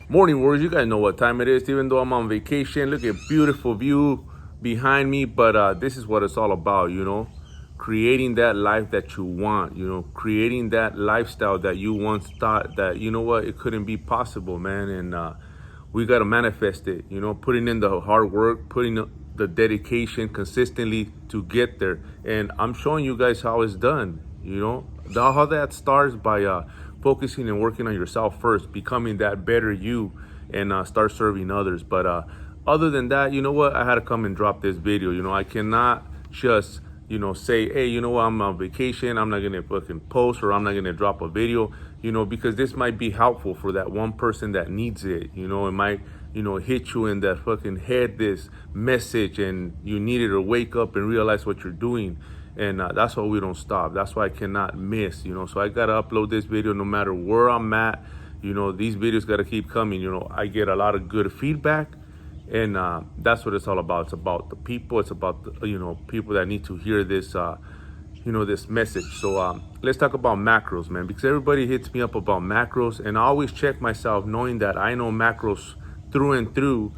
Morning warriors, you guys know what time it is. Even though I'm on vacation, look at beautiful view behind me. But this is what it's all about, creating that life that you want, creating that lifestyle that you once thought that, it couldn't be possible, man. And we got to manifest it, putting in the hard work, putting the dedication consistently to get there. And I'm showing you guys how it's done, how that starts by focusing and working on yourself first, becoming that better you, and start serving others. But other than that, you know what? I had to come and drop this video. I cannot just, say, hey, I'm on vacation. I'm not going to fucking post, or I'm not going to drop a video, because this might be helpful for that one person that needs it. It might, hit you in that fucking head, this message, and you needed to wake up and realize what you're doing. And that's why we don't stop. That's why I cannot miss, so I got to upload this video no matter where I'm at. These videos got to keep coming. I get a lot of good feedback, and that's what it's all about. It's about the people. It's about, people that need to hear this, this message. So let's talk about macros, man, because everybody hits me up about macros, and I always check myself knowing that I know macros through and through.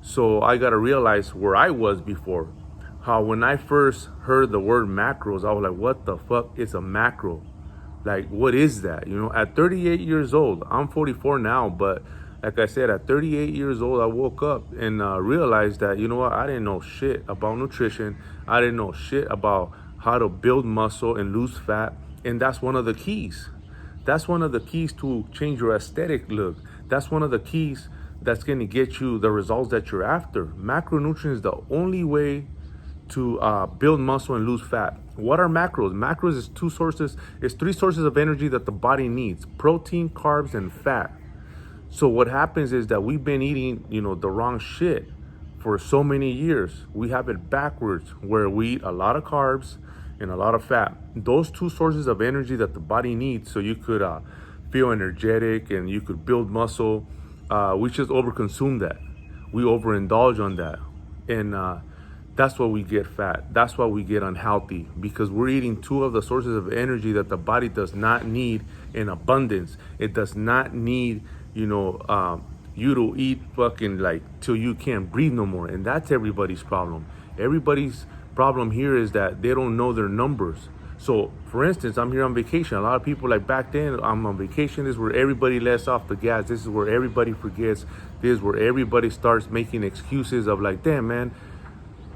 So I got to realize where I was before. How when I first heard the word macros, I was like, what the fuck is a macro? Like, what is that? At 38 years old, I'm 44 now, but like I said, at 38 years old, I woke up and realized that, I didn't know shit about nutrition. I didn't know shit about how to build muscle and lose fat. And that's one of the keys. That's one of the keys to change your aesthetic look. That's one of the keys that's going to get you the results that you're after. Macronutrients is the only way to build muscle and lose fat. What are macros? Macros is three sources of energy that the body needs: protein, carbs, and fat. So what happens is that we've been eating, the wrong shit for so many years. We have it backwards, where we eat a lot of carbs and a lot of fat. Those two sources of energy that the body needs so you could feel energetic and you could build muscle. We just overconsume that. We overindulge on that. And that's why we get fat. That's why we get unhealthy, because we're eating two of the sources of energy that the body does not need in abundance. It does not need, you to eat fucking like till you can't breathe no more. And that's everybody's problem. Everybody's problem here is that they don't know their numbers. So for instance, I'm here on vacation. A lot of people, like back then, I'm on vacation. This is where everybody lets off the gas. This is where everybody forgets. This is where everybody starts making excuses of like, damn, man,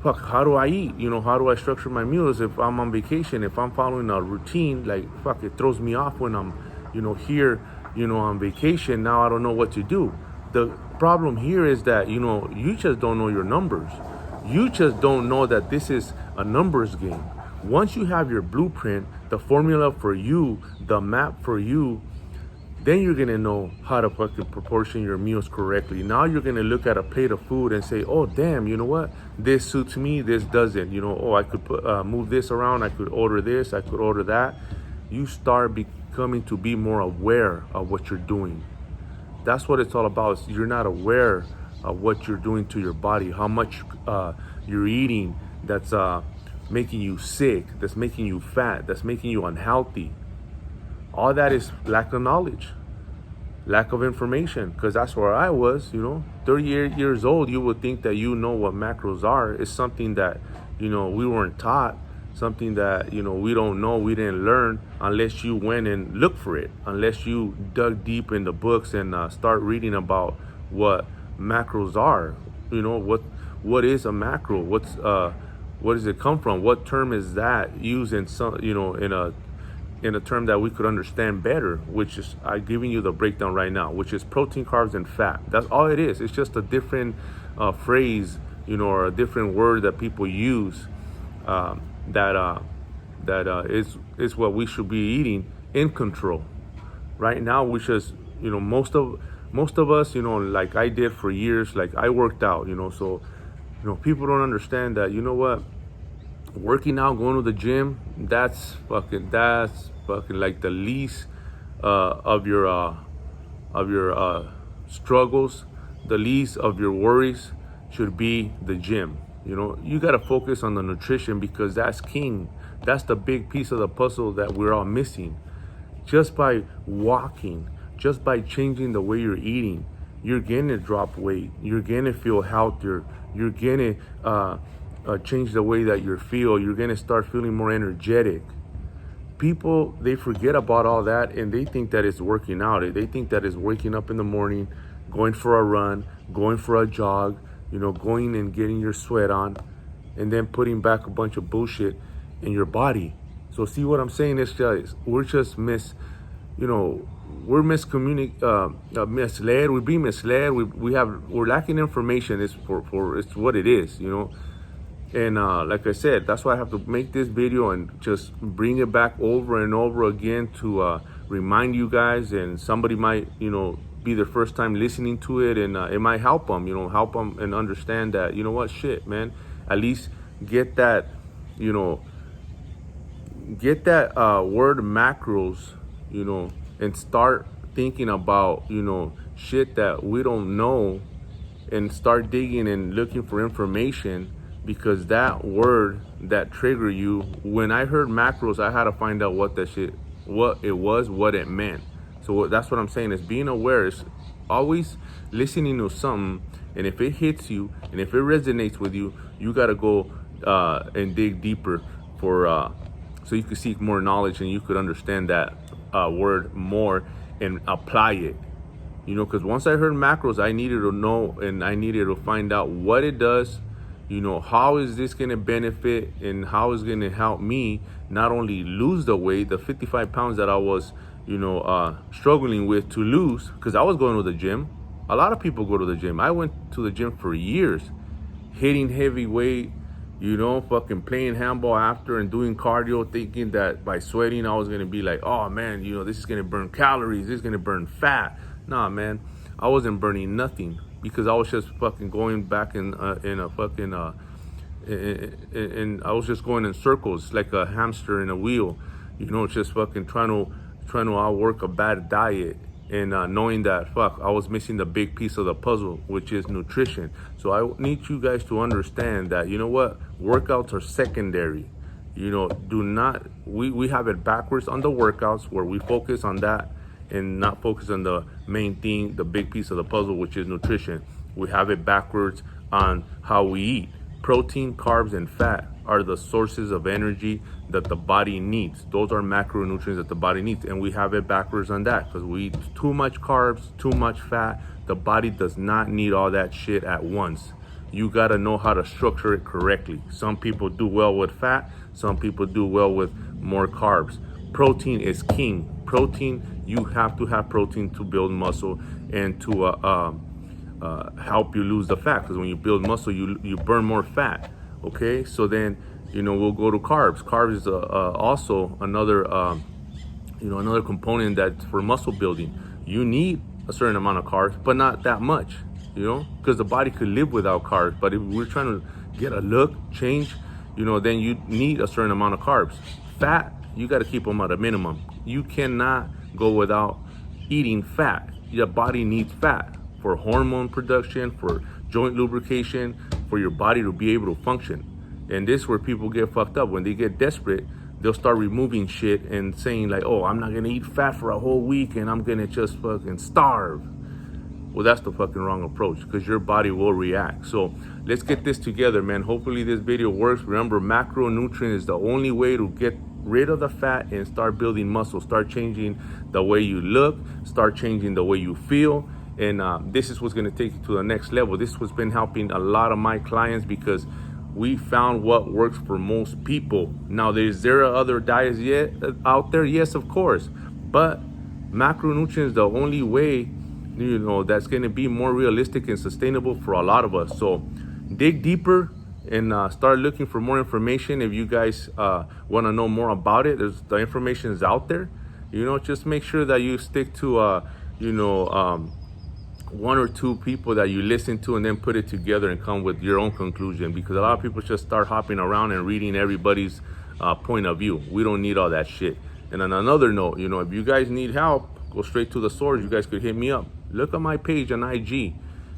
fuck, how do I eat? How do I structure my meals if I'm on vacation? If I'm following a routine, like, fuck, it throws me off when I'm, here, on vacation. Now I don't know what to do. The problem here is that, you just don't know your numbers. You just don't know that this is a numbers game. Once you have your blueprint, the formula for you, the map for you, then you're going to know how to fucking proportion your meals correctly. Now you're going to look at a plate of food and say, oh, damn, you know what? This suits me, this doesn't. I could move this around. I could order this. I could order that. You start becoming to be more aware of what you're doing. That's what it's all about. You're not aware of what you're doing to your body, how much you're eating that's making you sick, that's making you fat, that's making you unhealthy. All that is lack of knowledge, lack of information, because that's where I was, 38 years old. You would think that what macros are. It's something that, we weren't taught, something that, we don't know, we didn't learn unless you went and looked for it, unless you dug deep in the books and start reading about what macros are. What is a macro? What does it come from? What term is that used in some, in a term that we could understand better, which is I'm giving you the breakdown right now, which is protein, carbs, and fat. That's all it is. It's just a different phrase, or a different word that people use that is what we should be eating in control. Right now, we just, most of us, like I did for years, like I worked out, so, people don't understand that, working out, going to the gym, that's fucking like the least of your struggles, the least of your worries should be the gym. You got to focus on the nutrition, because that's king. That's the big piece of the puzzle that we're all missing. Just by walking, just by changing the way you're eating, you're gonna drop weight. You're gonna feel healthier. You're gonna change the way that you feel. You're gonna start feeling more energetic. People, they forget about all that and they think that it's working out. They think that it's waking up in the morning, going for a run, going for a jog, going and getting your sweat on, and then putting back a bunch of bullshit in your body. So see what I'm saying is we're just we're misled. We're being misled. We're lacking information. It's what it is, And like I said, that's why I have to make this video and just bring it back over and over again to remind you guys. And somebody might, be their first time listening to it, and it might help them, help them and understand that, shit, man, at least get that, word macros, and start thinking about, shit that we don't know, and start digging and looking for information. Because that word that trigger you, when I heard macros, I had to find out what it was, what it meant. So that's what I'm saying, is being aware, is always listening to something, and if it hits you and if it resonates with you, you got to go and dig deeper so you could seek more knowledge and you could understand that word more and apply it. Because once I heard macros, I needed to know and I needed to find out what it does. How is this going to benefit and how is going to help me not only lose the weight, the 55 pounds that I was, struggling with to lose, because I was going to the gym. A lot of people go to the gym. I went to the gym for years, hitting heavy weight, fucking playing handball after and doing cardio, thinking that by sweating, I was going to be like, oh man, this is going to burn calories. This is going to burn fat. Nah, man, I wasn't burning nothing. Because I was just fucking going back in a fucking and I was just going in circles like a hamster in a wheel, just fucking trying to outwork a bad diet, and knowing that I was missing the big piece of the puzzle, which is nutrition. So I need you guys to understand that workouts are secondary. We have it backwards on the workouts, where we focus on that and not focus on the main thing, the big piece of the puzzle, which is nutrition. We have it backwards on how we eat. Protein, carbs, and fat are the sources of energy that the body needs. Those are macronutrients that the body needs. And we have it backwards on that, because we eat too much carbs, too much fat. The body does not need all that shit at once. You gotta know how to structure it correctly. Some people do well with fat. Some people do well with more carbs. Protein is king. Protein, you have to have protein to build muscle and to help you lose the fat. Because when you build muscle, you burn more fat. Okay, so then we'll go to carbs. Carbs is also another another component that's for muscle building. You need a certain amount of carbs, but not that much. Because the body could live without carbs. But if we're trying to get a look change, then you need a certain amount of carbs. Fat, you got to keep them at a minimum. You cannot go without eating fat. Your body needs fat for hormone production, for joint lubrication, for your body to be able to function. And this is where people get fucked up. When they get desperate, they'll start removing shit and saying like, oh, I'm not going to eat fat for a whole week and I'm going to just fucking starve. Well, that's the fucking wrong approach, because your body will react. So let's get this together, man. Hopefully this video works. Remember, macronutrient is the only way to get rid of the fat and start building muscle. Start changing the way you look. Start changing the way you feel. And this is what's going to take you to the next level. This is what's been helping a lot of my clients, because we found what works for most people. Now, is there other diets yet out there? Yes, of course. But macronutrient is the only way that's going to be more realistic and sustainable for a lot of us. So dig deeper and start looking for more information. If you guys want to know more about it, the information is out there. Just make sure that you stick to one or two people that you listen to, and then put it together and come with your own conclusion, because a lot of people just start hopping around and reading everybody's point of view. We don't need all that shit. And on another note, if you guys need help, go straight to the source. You guys could hit me up. Look at my page on IG,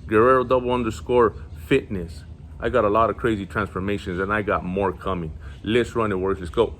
Guerrero_fitness. I got a lot of crazy transformations, and I got more coming. Let's run it, works. Let's go.